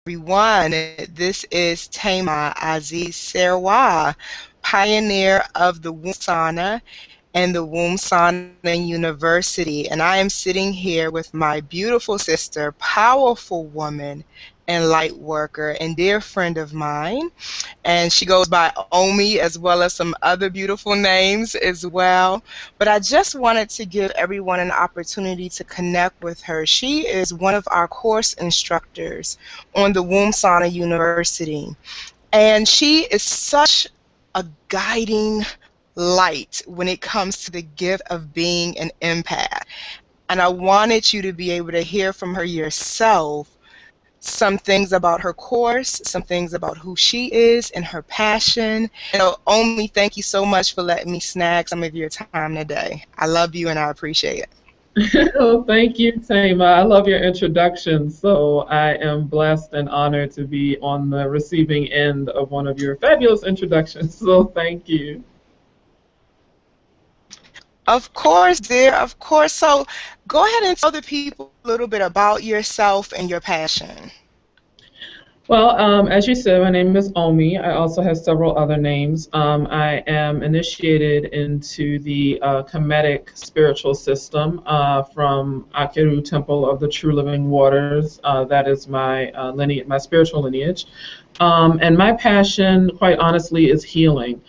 everyone. This is Tama Aziz Serwa, pioneer of the wombsauna and the wombsauna university. And I am sitting here with my beautiful sister, powerful woman, and light worker, and dear friend of mine. And she goes by Omi as well as some other beautiful names as well. But I just wanted to give everyone an opportunity to connect with her. She is one of our course instructors on the Wombsauna University, and she is such a guiding light when it comes to the gift of being an empath. And I wanted you to be able to hear from her yourself some things about her course, some things about who she is and her passion. And Omi, thank you so much for letting me snag some of your time today. I love you and I appreciate it. Oh, thank you, Tama. I love your introduction. So I am blessed and honored to be on the receiving end of one of your fabulous introductions. So thank you. Of course, dear, of course. So go ahead and tell the people a little bit about yourself and your passion. Well, as you said, my name is Omi. I also have several other names. I am initiated into the Kemetic spiritual system from Akiru Temple of the True Living Waters. That is my lineage, my spiritual lineage. And my passion, quite honestly, is healing.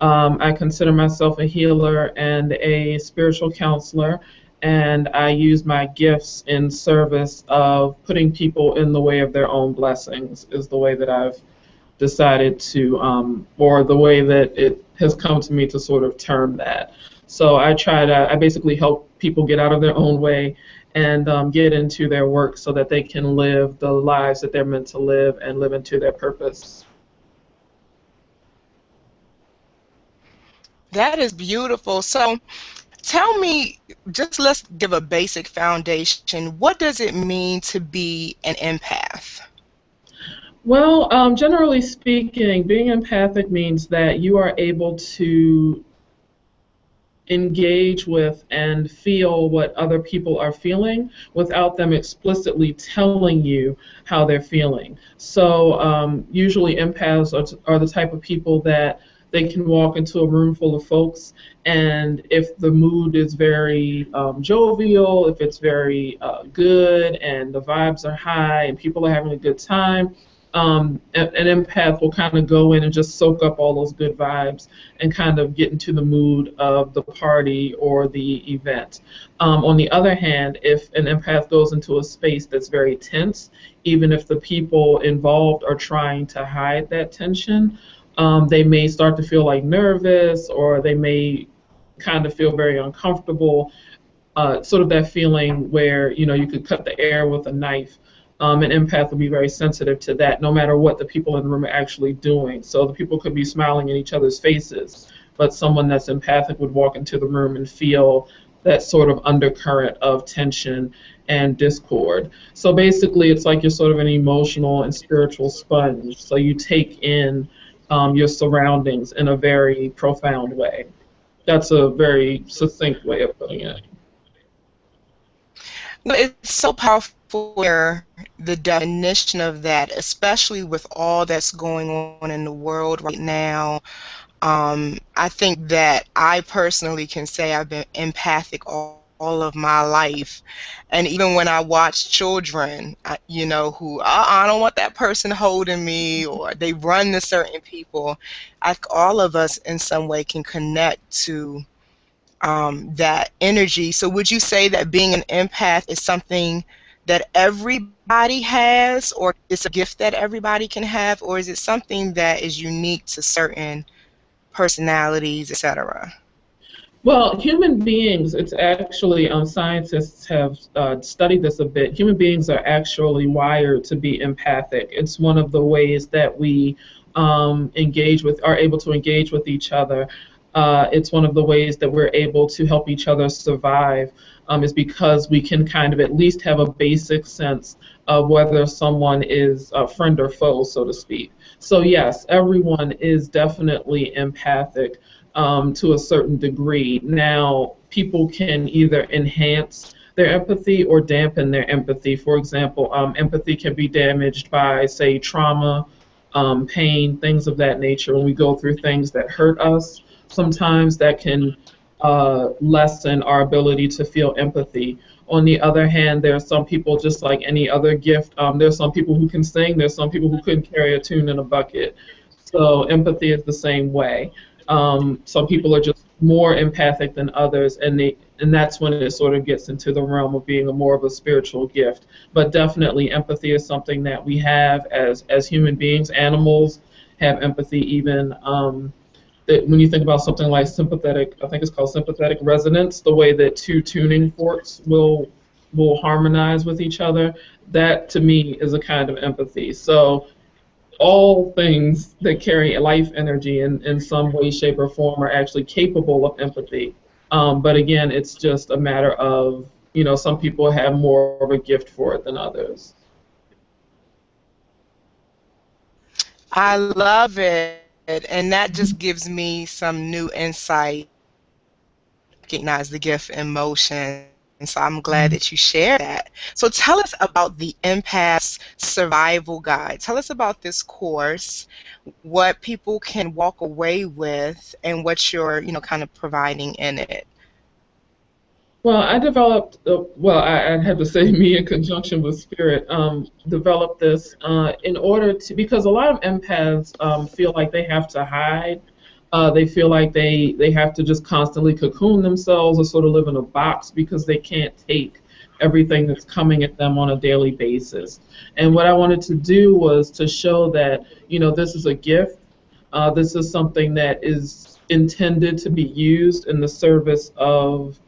I consider myself a healer and a spiritual counselor, and I use my gifts in service of putting people in the way of their own blessings, is the way that I've decided to, or the way that it has come to me to sort of term that. So I basically help people get out of their own way and get into their work so that they can live the lives that they're meant to live and live into their purpose. That is beautiful. So tell me, just let's give a basic foundation. What does it mean to be an empath? Well, generally speaking, being empathic means that you are able to engage with and feel what other people are feeling without them explicitly telling you how they're feeling. So usually empaths are the type of people that they can walk into a room full of folks, and if the mood is very jovial, if it's very good and the vibes are high and people are having a good time, an empath will kind of go in and just soak up all those good vibes and kind of get into the mood of the party or the event. On the other hand, if an empath goes into a space that's very tense, even if the people involved are trying to hide that tension, they may start to feel like nervous, or they may kind of feel very uncomfortable, sort of that feeling where, you know, you could cut the air with a knife. An empath will be very sensitive to that, no matter what the people in the room are actually doing. So the people could be smiling in each other's faces, but someone that's empathic would walk into the room and feel that sort of undercurrent of tension and discord. So basically, it's like you're sort of an emotional and spiritual sponge. So you take in your surroundings in a very profound way. That's a very succinct way of putting it. It's so powerful where the definition of that, especially with all that's going on in the world right now. I think that I personally can say I've been empathic all of my life. And even when I watch children, you know, who, I don't want that person holding me, or they run to certain people, I think all of us in some way can connect to that energy. So would you say that being an empath is something that everybody has, or it's a gift that everybody can have, or is it something that is unique to certain personalities, etc.? Well, human beings, it's actually, scientists have studied this a bit. Human beings are actually wired to be empathic. It's one of the ways that we are able to engage with each other. It's one of the ways that we're able to help each other survive, is because we can kind of at least have a basic sense of whether someone is a friend or foe, so to speak. So yes, everyone is definitely empathic to a certain degree. Now, people can either enhance their empathy or dampen their empathy. For example, empathy can be damaged by, say, trauma, pain, things of that nature. When we go through things that hurt us, sometimes that can lessen our ability to feel empathy. On the other hand, there are some people, just like any other gift, there's some people who can sing, there's some people who couldn't carry a tune in a bucket. So empathy is the same way. Some people are just more empathic than others, and that's when it sort of gets into the realm of being a more of a spiritual gift. But definitely, empathy is something that we have as human beings. Animals have empathy even. When you think about something like sympathetic, I think it's called sympathetic resonance, the way that two tuning forks will harmonize with each other, that to me is a kind of empathy. So all things that carry life energy in some way, shape, or form are actually capable of empathy. But again, it's just a matter of, some people have more of a gift for it than others. I love it. And that just gives me some new insight, recognize the gift in motion. So I'm glad that you shared that. So tell us about the Empath's Survival Guide. Tell us about this course, what people can walk away with, and what you're, kind of providing in it. Well, I developed, I had to say me in conjunction with Spirit, developed this in order to, because a lot of empaths feel like they have to hide. They feel like they have to just constantly cocoon themselves or sort of live in a box because they can't take everything that's coming at them on a daily basis. And what I wanted to do was to show that, this is a gift. This is something that is intended to be used in the service of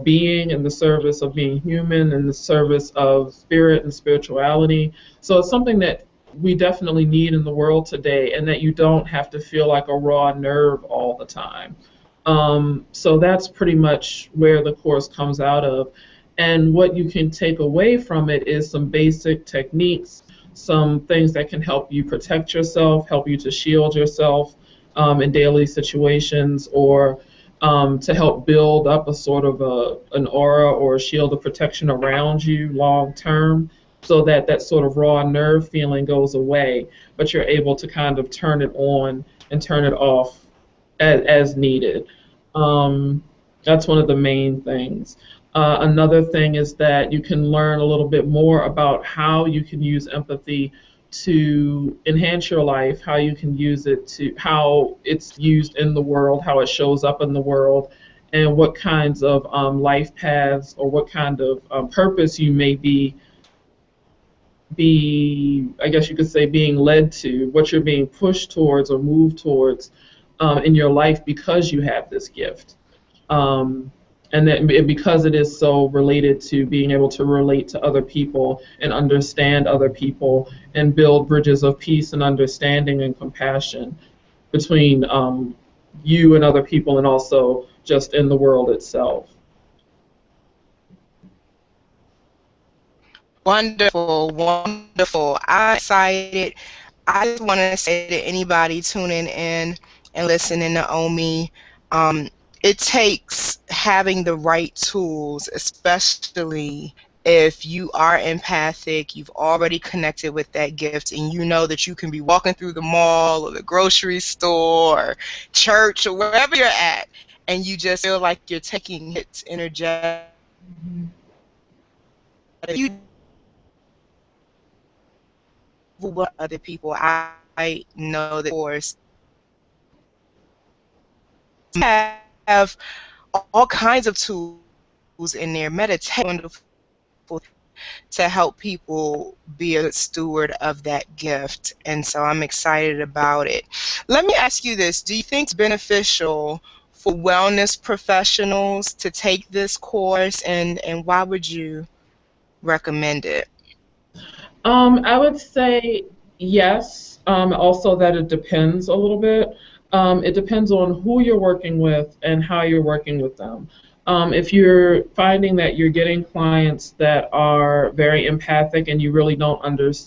being, in the service of being human, in the service of spirit and spirituality. So it's something that we definitely need in the world today, and that you don't have to feel like a raw nerve all the time. So that's pretty much where the course comes out of. And what you can take away from it is some basic techniques, some things that can help you protect yourself, help you to shield yourself in daily situations, or to help build up a sort of an aura or a shield of protection around you long term, so that that sort of raw nerve feeling goes away, but you're able to kind of turn it on and turn it off as needed. That's one of the main things. Another thing is that you can learn a little bit more about how you can use empathy to enhance your life, how you can use it to, how it's used in the world, how it shows up in the world, and what kinds of life paths or what kind of purpose you may I guess you could say, being led to, what you're being pushed towards or moved towards in your life because you have this gift. And that because it is so related to being able to relate to other people and understand other people and build bridges of peace and understanding and compassion between you and other people, and also just in the world itself. Wonderful, wonderful. I'm excited. I just want to say to anybody tuning in and listening to Omi, it takes having the right tools, especially if you are empathic, you've already connected with that gift, and you know that you can be walking through the mall or the grocery store or church or wherever you're at, and you just feel like you're taking hits energetically. You overwhelm other people. I know that, of course, have all kinds of tools in there, meditation, wonderful, to help people be a steward of that gift. And so I'm excited about it. Let me ask you this. Do you think it's beneficial for wellness professionals to take this course, and why would you recommend it? I would say yes. Also, that it depends a little bit. It depends on who you're working with and how you're working with them. If you're finding that you're getting clients that are very empathic and you really don't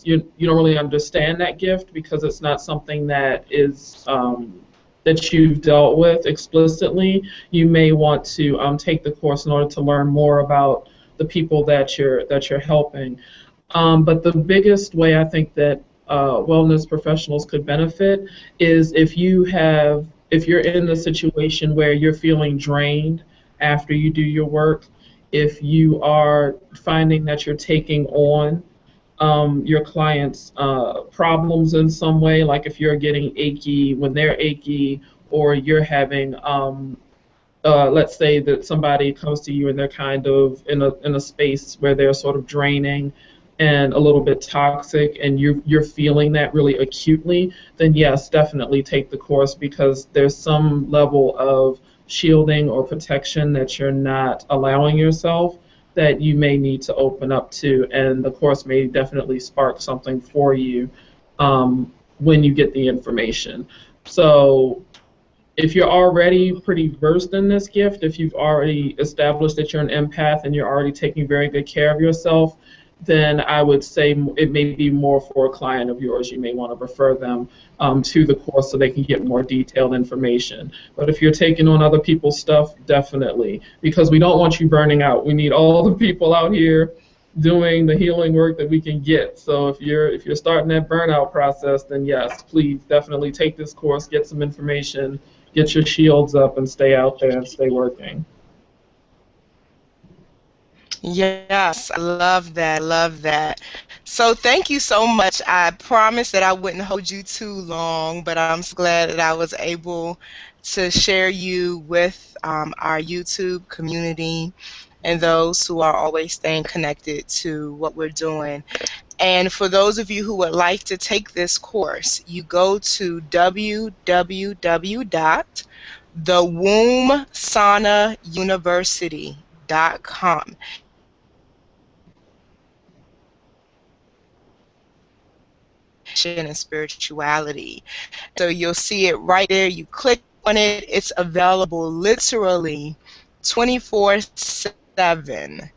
you don't really understand that gift because it's not something that is that you've dealt with explicitly, you may want to take the course in order to learn more about the people that you're helping. But the biggest way I think that wellness professionals could benefit is if you're in the situation where you're feeling drained after you do your work, if you are finding that you're taking on your clients' problems in some way, like if you're getting achy when they're achy, or you're having let's say that somebody comes to you and they're kind of in a space where they're sort of draining and a little bit toxic, and you're feeling that really acutely, then yes, definitely take the course, because there's some level of shielding or protection that you're not allowing yourself that you may need to open up to, and the course may definitely spark something for you when you get the information. So if you're already pretty versed in this gift, if you've already established that you're an empath and you're already taking very good care of yourself, then I would say it may be more for a client of yours. You may want to refer them to the course so they can get more detailed information. But if you're taking on other people's stuff, definitely, because we don't want you burning out. We need all the people out here doing the healing work that we can get. So if you're starting that burnout process, then yes, please definitely take this course, get some information, get your shields up, and stay out there and stay working. Yes, I love that. I love that. So thank you so much. I promised that I wouldn't hold you too long, but I'm so glad that I was able to share you with our YouTube community and those who are always staying connected to what we're doing. And for those of you who would like to take this course, you go to www.thewombsaunauniversity.com. And spirituality. So you'll see it right there. You click on it. It's available literally 24/7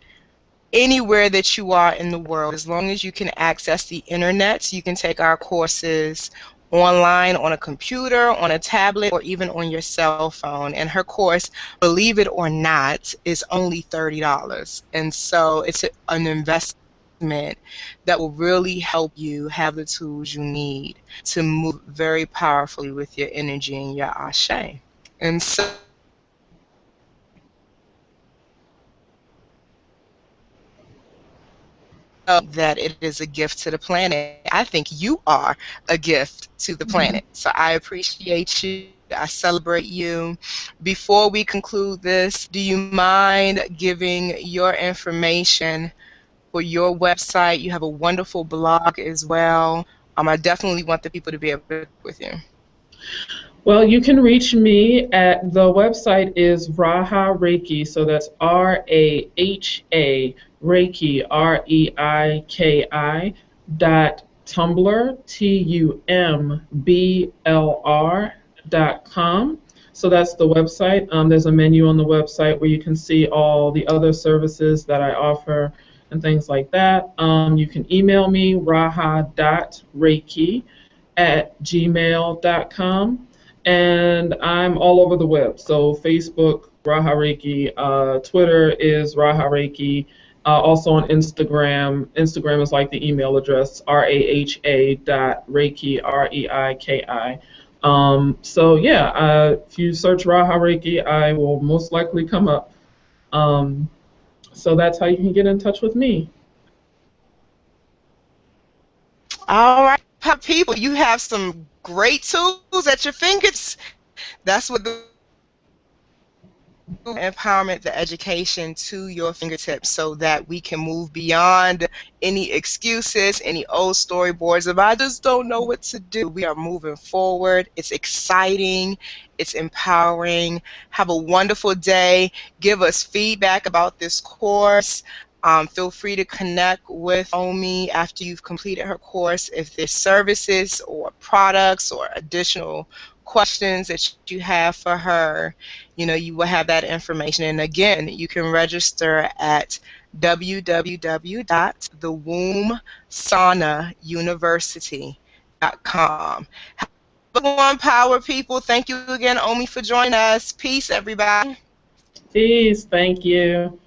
anywhere that you are in the world. As long as you can access the internet, you can take our courses online, on a computer, on a tablet, or even on your cell phone. And her course, believe it or not, is only $30. And so it's an investment that will really help you have the tools you need to move very powerfully with your energy and your ashe. And so that it is a gift to the planet. I think you are a gift to the planet. So I appreciate you. I celebrate you. Before we conclude this, do you mind giving your information for your website? You have a wonderful blog as well. I definitely want the people to be able to work with you. Well, you can reach me at the website is Rahareiki, so that's RAHA Reiki REIKI .tumblr TUMBLR.com. So that's the website. There's a menu on the website where you can see all the other services that I offer and things like that. You can email me raha.reiki@gmail.com. And I'm all over the web. So Facebook, Raha Reiki, Twitter is Raha Reiki, also on Instagram. Instagram is like the email address, raha.reiki, REIKI. So yeah, if you search Raha Reiki, I will most likely come up. So that's how you can get in touch with me. All right, people, you have some great tools at your fingertips. That's what the empowerment, the education to your fingertips, so that we can move beyond any excuses, any old storyboards of I just don't know what to do. We are moving forward. It's exciting. It's empowering. Have a wonderful day. Give us feedback about this course. Feel free to connect with Omi after you've completed her course. If there's services or products or additional questions that you have for her, you will have that information. And again, you can register at www.thewombsaunauniversity.com. Have a good one, power people. Thank you again, Omi, for joining us. Peace, everybody. Peace. Thank you.